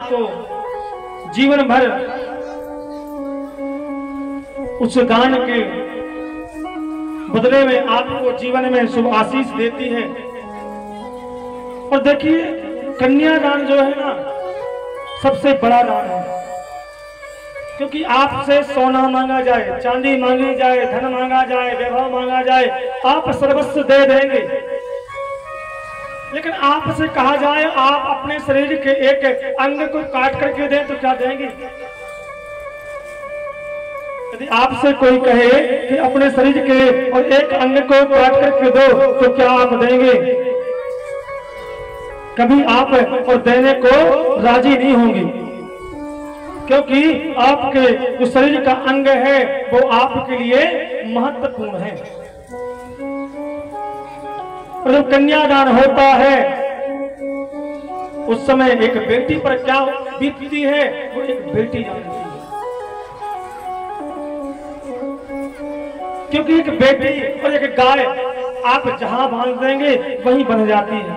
आपको जीवन भर उस दान के बदले में आपको जीवन में शुभ आशीष देती है। और देखिए, कन्यादान जो है ना, सबसे बड़ा दान है, क्योंकि आपसे सोना मांगा जाए, चांदी मांगी जाए, धन मांगा जाए, वैभव मांगा जाए, आप सर्वस्व दे देंगे। लेकिन आपसे कहा जाए आप अपने शरीर के एक अंग को काट करके दें तो क्या देंगे? यदि आपसे कोई कहे कि अपने शरीर के और एक अंग को काट करके दो तो क्या आप देंगे? कभी आप और देने को राजी नहीं होंगे, क्योंकि आपके जो शरीर का अंग है वो आपके लिए महत्वपूर्ण है। और जब कन्यादान होता है उस समय एक बेटी पर क्या बीतती है वो एक बेटी जानती है, क्योंकि एक बेटी और एक गाय आप जहां बांध देंगे वहीं बन जाती है।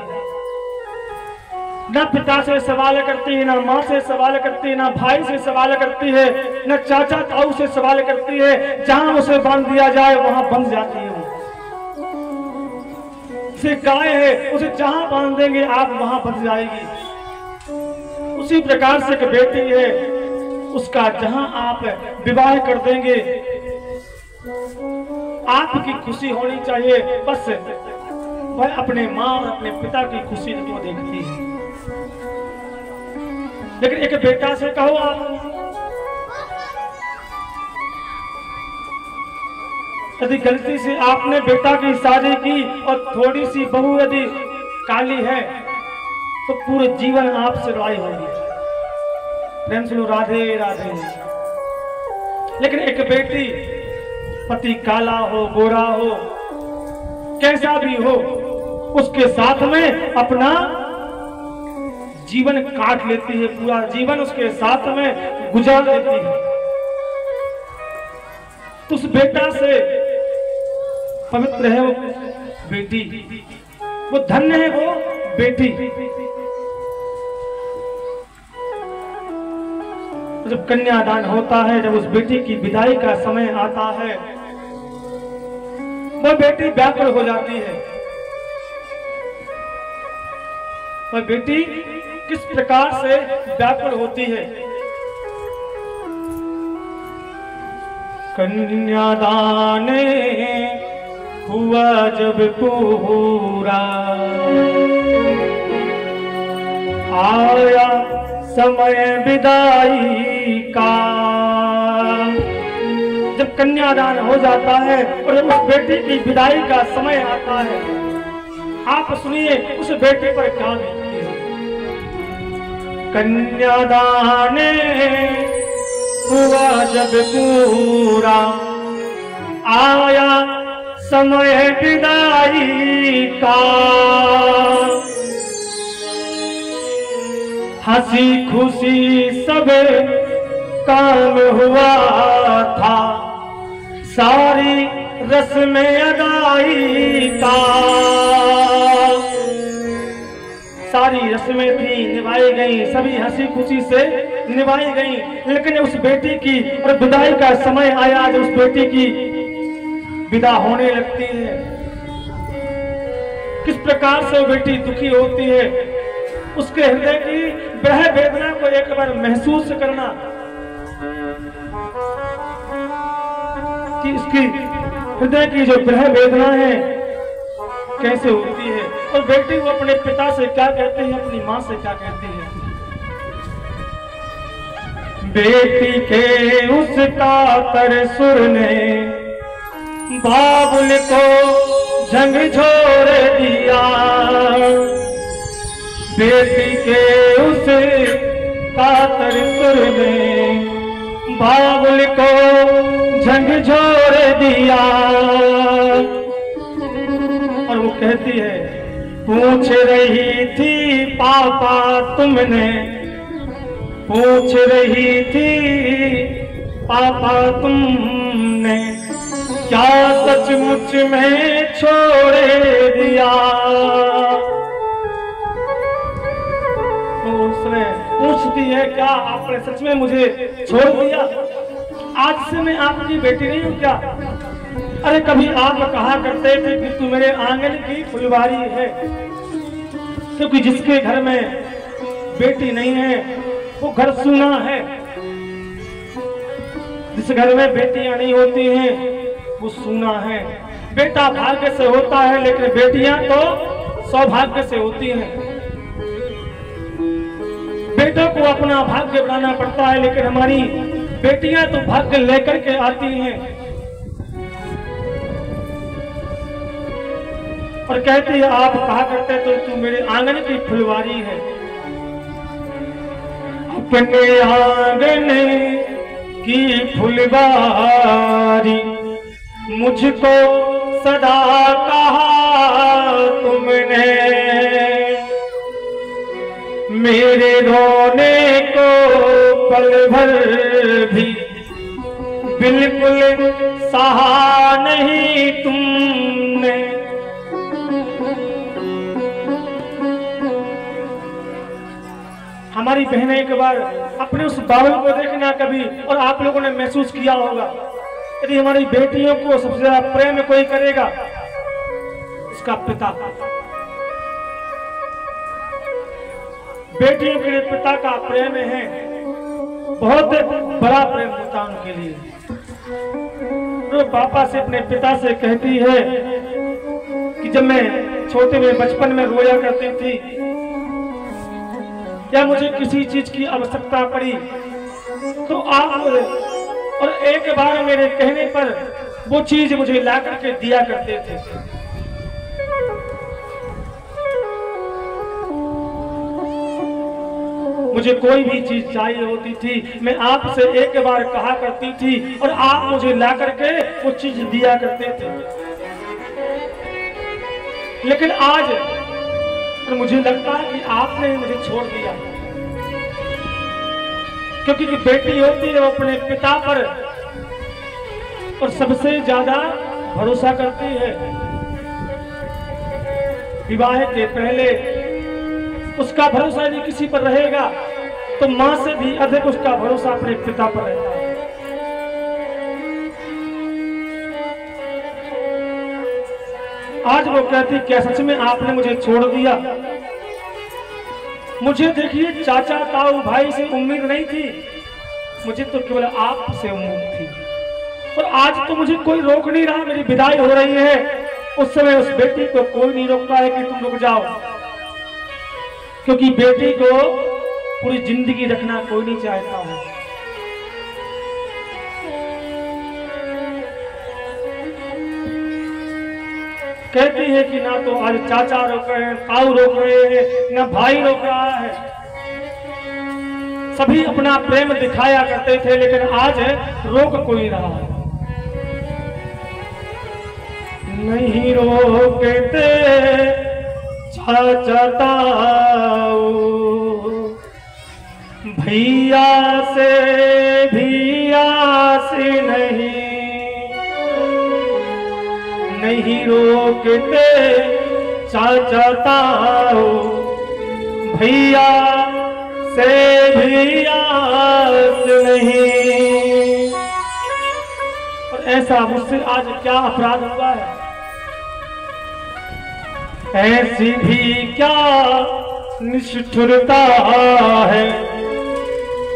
ना पिता से सवाल करती है, ना माँ से सवाल करती है, ना भाई से सवाल करती है, ना चाचा ताऊ से सवाल करती है। जहां उसे बांध दिया जाए वहां बंध जाती है। उसे गाय है, उसे जहां बांध देंगे आप वहां बंध जाएगी। उसी प्रकार से एक बेटी है, उसका जहां आप विवाह कर देंगे आपकी खुशी होनी चाहिए। बस वह अपने माँ और अपने पिता की खुशी को देखती है। लेकिन एक बेटा से कहो आप, यदि गलती से आपने बेटा की शादी की और थोड़ी सी बहू यदि काली है तो पूरे जीवन आपसे लड़ाई होगी। प्रेम सुनो, राधे राधे। लेकिन एक बेटी, पति काला हो, गोरा हो, कैसा भी हो, उसके साथ में अपना जीवन काट लेती है, पूरा जीवन उसके साथ में गुजार लेती है। तो उस बेटा से पवित्र है वो बेटी, वो धन्य है वो बेटी। जब कन्यादान होता है, जब उस बेटी की विदाई का समय आता है, वो बेटी व्याकुल हो जाती है। वह बेटी किस प्रकार से व्याकुल होती है? कन्यादान हुआ जब पूरा, आया समय विदाई का। जब कन्यादान हो जाता है और जब उस बेटी की विदाई का समय आता है, आप सुनिए उस बेटी पर क्या बीतती है। कन्यादान हुआ जब पूरा, आया समय विदाई का। हंसी खुशी सब काम हुआ था, सारी रस्म अदाई का। सारी रस्में थी, निभाई गई, सभी हंसी खुशी से निभाई गई। लेकिन उस बेटी की और विदाई का समय आया, जब उस बेटी की विदा होने लगती है, किस प्रकार से वो बेटी दुखी होती है। उसके हृदय की विरह वेदना को एक बार महसूस करना कि इसकी हृदय की जो विरह वेदना है कैसे होती है। और बेटी वो अपने पिता से क्या कहती है, अपनी माँ से क्या कहती है। बेटी के उस कातर सुर ने बाबुल को झंझोर दिया। बेटी के उस कातर सुर ने बाबुल को झंझोर दिया। और वो कहती है, पूछ रही थी पापा तुमने, पूछ रही थी पापा तुमने, क्या सचमुच में छोड़ दिया। तो उसने पूछती है, क्या आपने सच में मुझे छोड़ दिया? आज से मैं आपकी बेटी नहीं हूँ क्या? अरे कभी आप कहा करते थे कि तू मेरे आंगन की फुलवारी है, क्योंकि जिसके घर में बेटी नहीं है वो घर सूना है। जिस घर में बेटियां नहीं होती हैं वो सूना है। बेटा भाग्य से होता है, लेकिन बेटियां तो सौभाग्य से होती हैं। बेटों को अपना भाग्य बनाना पड़ता है, लेकिन हमारी बेटियां तो भाग्य लेकर के आती हैं और कहती है, आप कहा करते तो तू मेरे आंगन की फुलवारी है। अपने आंगन की फुलवारी मुझको सदा कहा तुमने, मेरे रोने को पल भर भी बिल्कुल सहा नहीं तुमने। हमारी बहनें एक बार अपने उस बावल को देखना कभी, और आप लोगों ने महसूस किया होगा, यदि हमारी बेटियों को सबसे ज्यादा प्रेम कोई करेगा, उसका पिता। बेटियों के लिए पिता का प्रेम है बहुत बड़ा प्रेम होता उनके लिए। तो पापा से अपने पिता से कहती है कि जब मैं छोटे में बचपन में रोया करती थी, या मुझे किसी चीज की आवश्यकता पड़ी तो आप और एक बार मेरे कहने पर वो चीज मुझे ला करके दिया करते थे। मुझे कोई भी चीज चाहिए होती थी, मैं आपसे एक बार कहा करती थी और आप मुझे ला करके वो चीज दिया करते थे। लेकिन आज तो मुझे लगता है कि आपने मुझे छोड़ दिया, क्योंकि बेटी होती है वो अपने पिता पर और सबसे ज्यादा भरोसा करती है। विवाह के पहले उसका भरोसा यदि किसी पर रहेगा तो मां से भी अधिक उसका भरोसा अपने पिता पर रहता है। आज वो कहती, क्या सच में आपने मुझे छोड़ दिया? मुझे देखिए चाचा ताऊ भाई से उम्मीद नहीं थी, मुझे तो केवल आपसे उम्मीद थी, और आज तो मुझे कोई रोक नहीं रहा, मेरी विदाई हो रही है। उस समय उस बेटी को कोई नहीं रोकता है कि तुम रुक जाओ, क्योंकि बेटी को पूरी जिंदगी रखना कोई नहीं चाहता है। कहती है कि ना तो आज चाचा रोक रहे हैं, ताऊ रोक रहे हैं, ना भाई रोक रहा है। सभी अपना प्रेम दिखाया करते थे, लेकिन आज रोक कोई रहा है। नहीं रोकते चाचा ताऊ, भैया से भी आस नहीं रोकते चाचा ताऊ, भैया से भी आस नहीं। और ऐसा मुझसे आज क्या अपराध हुआ है? ऐसी भी क्या निष्ठुरता है,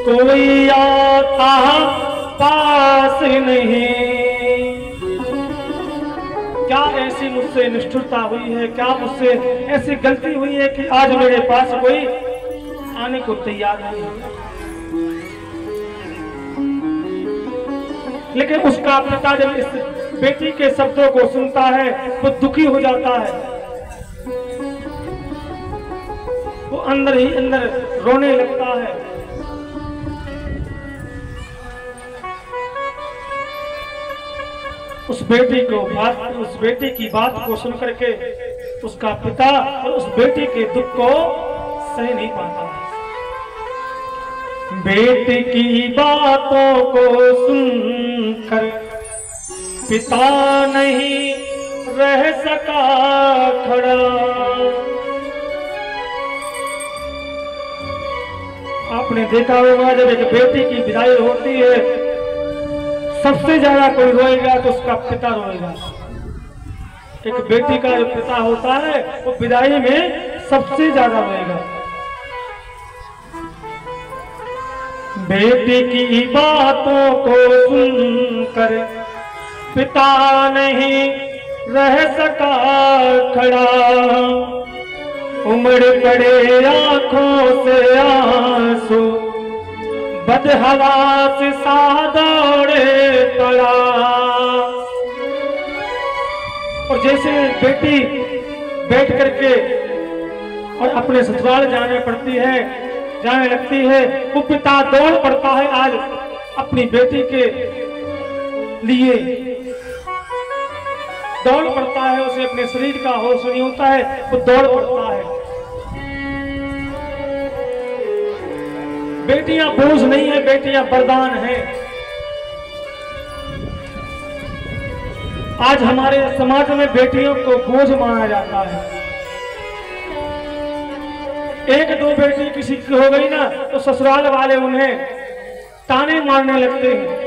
कोई आता पास नहीं। क्या ऐसी मुझसे निष्ठुरता हुई है, क्या मुझसे ऐसी गलती हुई है कि आज मेरे पास कोई आने को तैयार नहीं है? लेकिन उसका पिता जब इस बेटी के शब्दों को सुनता है वो दुखी हो जाता है, वो अंदर ही अंदर रोने लगता है। उस बेटी की बात को सुनकर के उसका पिता और उस बेटी के दुख को सह नहीं पाता। बेटी की बातों को सुनकर पिता नहीं रह सका खड़ा। आपने देखा होगा जब एक बेटी की विदाई होती है, सबसे ज्यादा कोई रोएगा तो उसका पिता रोएगा। एक बेटी का जो पिता होता है वो विदाई में सबसे ज्यादा रोएगा। बेटी की बातों को सुनकर पिता नहीं रह सका खड़ा, उमड़ पड़े आंखों से आंसू, बदहवास सा दौड़े पड़ा। और जैसे बेटी बैठ करके और अपने ससुराल जाने लगती है, वो पिता दौड़ पड़ता है आज अपनी बेटी के लिए, दौड़ पड़ता है। उसे अपने शरीर का होश नहीं होता है, वो दौड़ पड़ता है। बेटियां बोझ नहीं है, बेटियां वरदान है। आज हमारे समाज में बेटियों को बोझ माना जाता है। एक दो बेटी किसी की हो गई ना तो ससुराल वाले उन्हें ताने मारने लगते हैं।